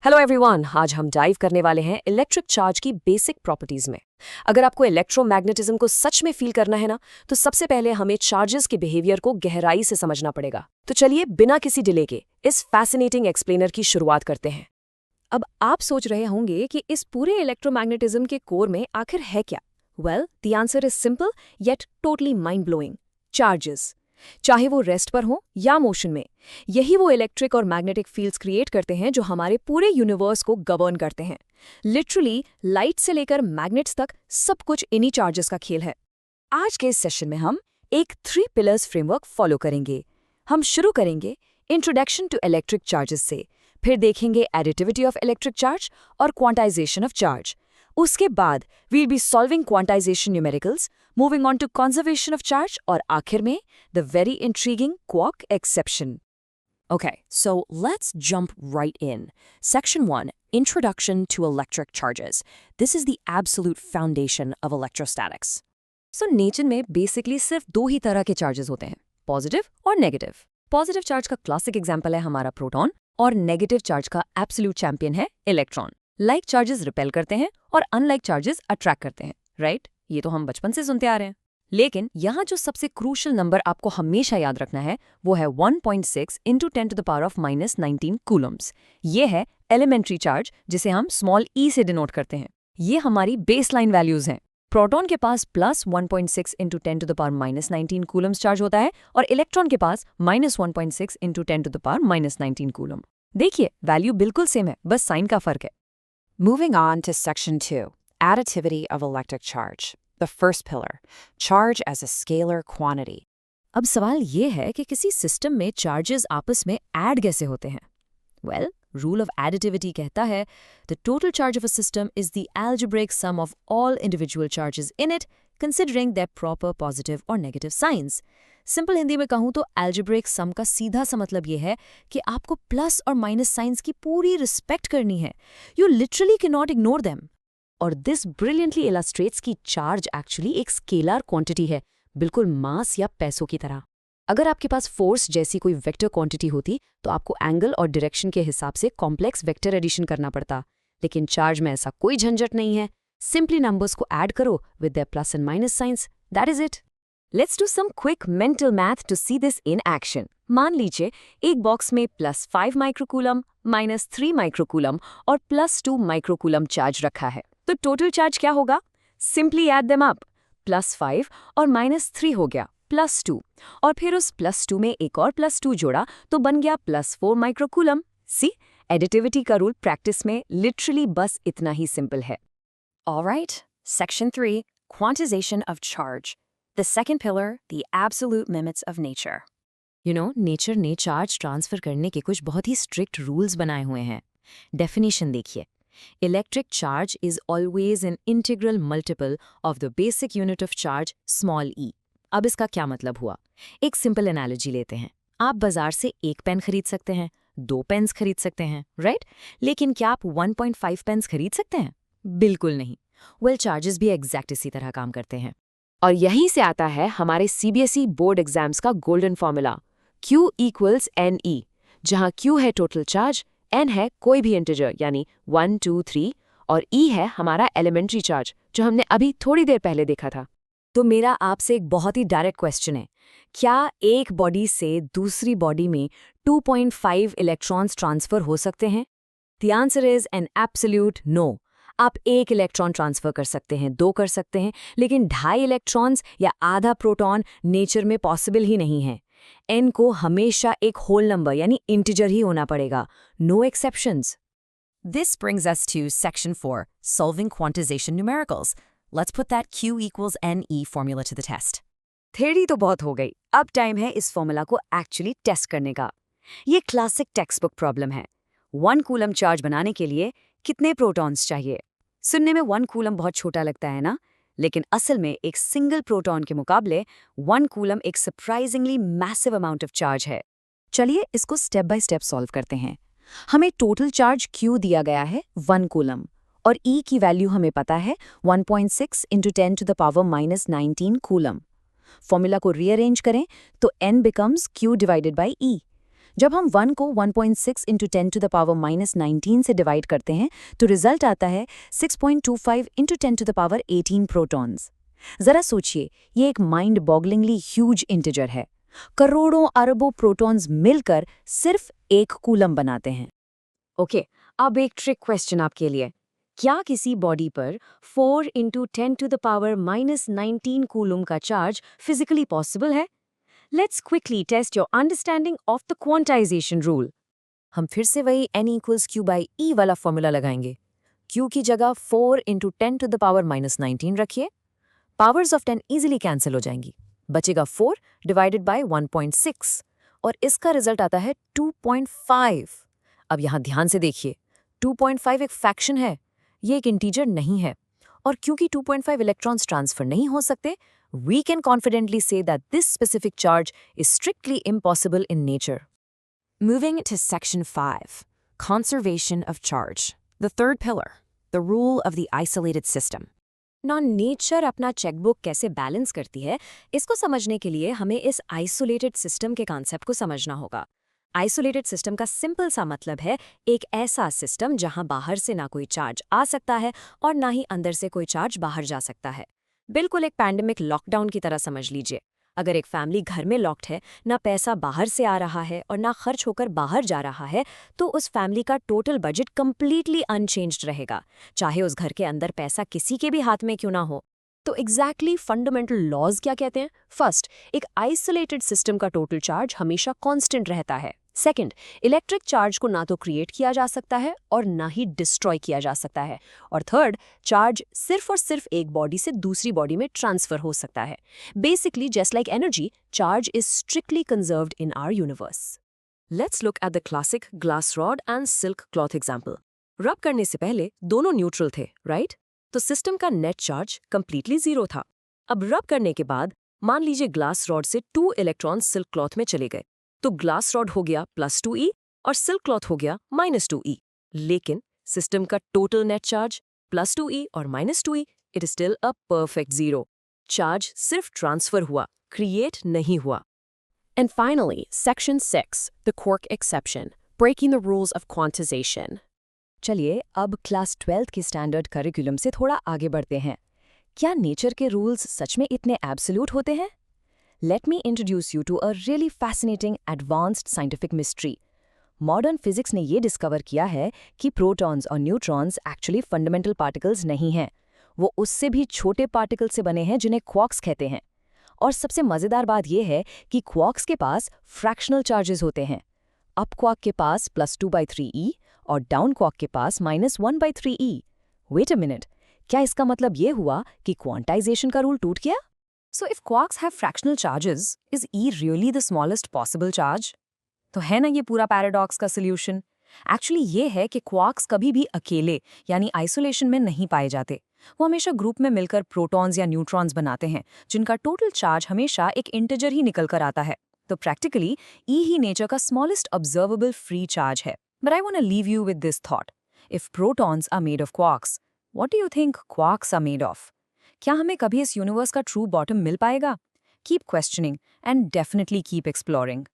Hello everyone, आज हम dive करने वाले हैं इलेक्ट्रिक चार्ज की बेसिक प्रॉपर्टीज में। अगर आपको इलेक्ट्रोमैग्नेटिज्म को सच में फील करना है ना, तो सबसे पहले हमें चार्जेस के बिहेवियर को गहराई से समझना पड़ेगा। तो चलिए बिना किसी डिले के इस फैसिनेटिंग एक्सप्लेनर की शुरुआत करते हैं। अब आप सोच रहे होंगे कि इस पूरे इलेक्ट्रोमैग्नेटिज्म के कोर में आखिर है क्या? Well, the answer is simple yet totally mind blowing. Charges, चाहे वो रेस्ट पर हो या मोशन में, यही वो इलेक्ट्रिक और मैग्नेटिक फील्ड्स क्रिएट करते हैं जो हमारे पूरे यूनिवर्स को गवर्न करते हैं। लिटरली लाइट से लेकर मैग्नेट्स तक सब कुछ इन्हीं चार्जेस का खेल है। आज के इस सेशन में हम एक 3 पिलर्स फ्रेमवर्क फॉलो करेंगे। हम शुरू करेंगे इंट्रोडक्शन टू इलेक्ट्रिक चार्जेस से, फिर देखेंगे एडिटिविटी ऑफ इलेक्ट्रिक चार्ज और क्वांटाइजेशन ऑफ चार्ज। उसके बाद we'll be solving quantization numericals, moving on to conservation of charge और आखिर में the very intriguing quark exception. Okay, so let's jump right in. Section 1, Introduction to Electric Charges. This is the absolute foundation of electrostatics. So nature में basically सिर्फ 2 ही तरह के charges होते हैं, positive और नेगेटिव। पॉजिटिव चार्ज का classic example है हमारा प्रोटॉन और नेगेटिव चार्ज का एब्सोल्यूट चैंपियन है इलेक्ट्रॉन। लाइक चार्जेस रिपेल करते हैं और अनलाइक चार्जेस अट्रैक्ट करते हैं, राइट? ये तो हम बचपन से सुनते आ रहे हैं। लेकिन यहाँ जो सबसे क्रूशल नंबर आपको हमेशा याद रखना है वो है 1.6 × 10⁻⁻19 कूलम्स। ये है एलिमेंट्री चार्ज, जिसे हम स्मॉल ई से डिनोट करते हैं। ये हमारी बेसलाइन वैल्यूज हैं। प्रोटॉन के पास प्लस 1.6 × 10⁻⁻19 कूलम्स चार्ज होता है और इलेक्ट्रॉन के पास -1.6 × 10⁻⁻19 कूलम। देखिए, वैल्यू बिल्कुल सेम है, बस साइन का फर्क है। Moving on to Section 2, Additivity of Electric Charge. The first pillar, charge as a scalar quantity. अब सवाल ये है कि किसी सिस्टम में चार्जेस आपस में ऐड कैसे होते हैं? वेल, रूल ऑफ एडिटिविटी कहता है the total charge of a system is the algebraic sum of all individual charges in it, considering their proper positive or negative signs. Simple Hindi में कहूँ तो algebraic sum का सीधा सा मतलब ये है कि आपको प्लस और माइनस साइंस की पूरी रिस्पेक्ट करनी है। You literally can not ignore them. और दिस ब्रिलियंटली इलस्ट्रेट्स कि चार्ज एक्चुअली एक स्केलर क्वांटिटी है, बिल्कुल मास या पैसों की तरह। अगर आपके पास फोर्स जैसी कोई वेक्टर क्वांटिटी होती तो आपको एंगल और डायरेक्शन के हिसाब से कॉम्प्लेक्स वेक्टर एडिशन करना पड़ता, लेकिन चार्ज में ऐसा कोई झंझट नहीं है। सिंपली नंबर्स को ऐड करो with their plus and minus signs, that is it. Let's do some quick mental math to see this in action. मान लीजिए एक बॉक्स में +5 माइक्रोकूलम, -3 माइक्रोकूलम और +2 माइक्रोकूलम चार्ज रखा है। तो टोटल चार्ज क्या होगा? Simply add them up. +5 और -3 हो गया +2, और फिर उस +2 में एक और +2 जोड़ा तो बन गया +4 माइक्रोकूलम। सी, एडिटिविटी का रूल प्रैक्टिस में लिटरली बस इतना ही सिंपल है। Alright, Section 3, Quantization of Charge. The second pillar, the absolute limits of nature. Nature ने चार्ज ट्रांसफर करने के कुछ बहुत ही स्ट्रिक्ट रूल्स बनाए हुए हैं। डेफिनेशन देखिए, electric charge is always an integral multiple of the basic unit of charge small e. अब इसका क्या मतलब हुआ? एक सिंपल एनालॉजी लेते हैं। आप बाजार से 1 पेन खरीद सकते हैं, 2 पेन्स खरीद सकते हैं, राइट? लेकिन क्या आप 1.5 पेन्स खरीद सकते हैं? बिल्कुल नहीं। वेल, चार्जेस भी एग्जैक्ट इसी तरह काम करते हैं। और यहीं से आता है हमारे सीबीएसई बोर्ड एग्जाम्स का गोल्डन फॉर्मूला, Q = NE, जहां Q है टोटल चार्ज, N है कोई भी इंटीजर यानी 1, 2, 3 और E है हमारा एलिमेंट्री चार्ज जो हमने अभी थोड़ी देर पहले देखा था। तो मेरा आपसे एक बहुत ही डायरेक्ट क्वेश्चन है, क्या एक बॉडी से दूसरी बॉडी में 2.5 इलेक्ट्रॉन्स ट्रांसफर हो सकते हैं? The answer is an absolute no. आप 1 इलेक्ट्रॉन ट्रांसफर कर सकते हैं, 2 कर सकते हैं, लेकिन 2.5 इलेक्ट्रॉन्स या आधा प्रोटॉन नेचर में पॉसिबल ही नहीं है। n को हमेशा एक होल नंबर यानी इंटीजर ही होना पड़ेगा, no exceptions. This brings us to Section 4, Solving Quantization Numericals. Let's put that Q = NE formula to the test. Theory तो बहुत हो गई, अब टाइम है इस फॉर्मूला को एक्चुअली टेस्ट करने का। ये क्लासिक टेक्स्ट बुक प्रॉब्लम है। 1 कूलम चार्ज बनाने के लिए कितने प्रोटॉन्स चाहिए? सुनने में 1 कूलम बहुत छोटा लगता है ना, लेकिन असल में एक सिंगल प्रोटॉन के मुकाबले 1 कूलम एक surprisingly massive amount of charge है। चलिए इसको स्टेप बाय स्टेप सॉल्व करते हैं। हमें टोटल चार्ज Q दिया गया है 1 कूलम और E की वैल्यू हमें पता है 1.6 × 10⁻⁻19 कूलम। फॉर्मूला को रीअरेंज करें तो N बिकम्स Q/E, जब हम 1 को 1.6 इंटू 10 टू द पावर -19 से डिवाइड करते हैं तो रिजल्ट आता है 6.25 into 10 to the power 18 protons. जरा सोचिए, ये एक माइंड बॉगलिंगली ह्यूज इंटीजर है। करोड़ों अरबों प्रोटॉन्स मिलकर सिर्फ एक कूलम बनाते हैं। ओके, अब एक ट्रिक क्वेश्चन आपके लिए। क्या किसी बॉडी पर 4 into 10 to the power -19 coulomb का चार्ज फिजिकली पॉसिबल है? Let's quickly test your understanding of the quantization rule. हम फिर से वही n equals q by e वाला फॉर्मूला लगाएंगे। q की जगह 4 इंटू 10 टू द पावर -19 रखिए। पावर्स ऑफ 10 इजीली कैंसिल हो जाएंगी, बचेगा 4 डिवाइडेड बाय 1.6 और इसका रिजल्ट आता है 2.5। अब यहाँ ध्यान से देखिए, 2.5 एक फ्रैक्शन है, ये एक इंटीजर नहीं है, और क्योंकि 2.5 इलेक्ट्रॉन्स ट्रांसफर नहीं हो सकते, we can confidently say that this specific charge is strictly impossible in nature. Moving to Section 5, Conservation of Charge, the third pillar, the rule of the isolated system. Now, nature अपना chequebook कैसे balance करती है, इसको समझने के लिए हमें इस आइसोलेटेड सिस्टम के कॉन्सेप्ट को समझना होगा। आइसोलेटेड सिस्टम का सिंपल सा मतलब है एक ऐसा सिस्टम जहां बाहर से ना कोई चार्ज आ सकता है और ना ही अंदर से कोई चार्ज बाहर जा सकता है। बिल्कुल एक पैंडेमिक लॉकडाउन की तरह समझ लीजिए। अगर एक फैमिली घर में लॉक्ड है, ना पैसा बाहर से आ रहा है और ना खर्च होकर बाहर जा रहा है, तो उस फैमिली का टोटल बजट कंप्लीटली अनचेंज्ड रहेगा, चाहे उस घर के अंदर पैसा किसी के भी हाथ में क्यों ना हो। तो एग्जैक्टली फंडामेंटल लॉज क्या कहते हैं? फर्स्ट, एक आइसोलेटेड सिस्टम का टोटल चार्ज हमेशा कांस्टेंट रहता है। सेकंड, इलेक्ट्रिक चार्ज को ना तो क्रिएट किया जा सकता है और ना ही डिस्ट्रॉय किया जा सकता है। और थर्ड, चार्ज सिर्फ और सिर्फ एक बॉडी से दूसरी बॉडी में ट्रांसफर हो सकता है। Basically just like energy, charge is strictly conserved in our universe. Let's look at the classic glass rod and silk cloth example. Rub करने से पहले दोनों न्यूट्रल थे, राइट? तो सिस्टम का नेट चार्ज कंप्लीटली जीरो था। अब रब करने के बाद मान लीजिए ग्लास रॉड से 2 इलेक्ट्रॉन सिल्क क्लॉथ में चले गए, तो ग्लास रॉड हो गया +2e और सिल्क क्लॉथ हो गया -2e। लेकिन सिस्टम का टोटल नेट चार्ज +2e और -2e, it is still a perfect zero. Charge सिर्फ ट्रांसफर हुआ, क्रिएट नहीं हुआ। And finally, Section 6, the Cork exception, breaking the rules of quantization. चलिए अब क्लास 12th की स्टैंडर्ड करिकुलम से थोड़ा आगे बढ़ते हैं। क्या नेचर के रूल्स सच में इतने एब्सोल्यूट होते हैं? Let me introduce you to a really fascinating advanced scientific mystery. Modern physics ने ये डिस्कवर किया है कि प्रोटॉन्स और न्यूट्रॉन्स एक्चुअली फंडामेंटल पार्टिकल्स नहीं हैं। वो उससे भी छोटे पार्टिकल से बने हैं जिन्हें क्वार्क्स कहते हैं। और सबसे मज़ेदार बात यह है कि क्वार्क्स के पास फ्रैक्शनल चार्जेस होते हैं। अप क्वार्क के पास +2/3e और डाउन क्वार्क के पास -1/3e। वेट अ मिनट, क्या इसका मतलब ये हुआ कि क्वांटाइजेशन का रूल टूट गया? So if quarks have fractional charges, is E really the smallest possible charge? तो है ना ये पूरा पैराडॉक्स का सोल्यूशन? एक्चुअली ये है कि क्वार्क्स कभी भी अकेले यानी आइसोलेशन में नहीं पाए जाते। वो हमेशा ग्रुप में मिलकर प्रोटॉन्स या न्यूट्रॉन्स बनाते हैं, जिनका टोटल चार्ज हमेशा एक इंटीजर ही निकल कर आता है। तो प्रैक्टिकली E ही नेचर का स्मॉलेस्ट ऑब्जर्वेबल फ्री चार्ज है। But I want to leave you with this thought, if protons are made of quarks, what do you think quarks are made of? क्या हमें कभी इस यूनिवर्स का true bottom मिल पाएगा? Keep questioning and definitely keep exploring.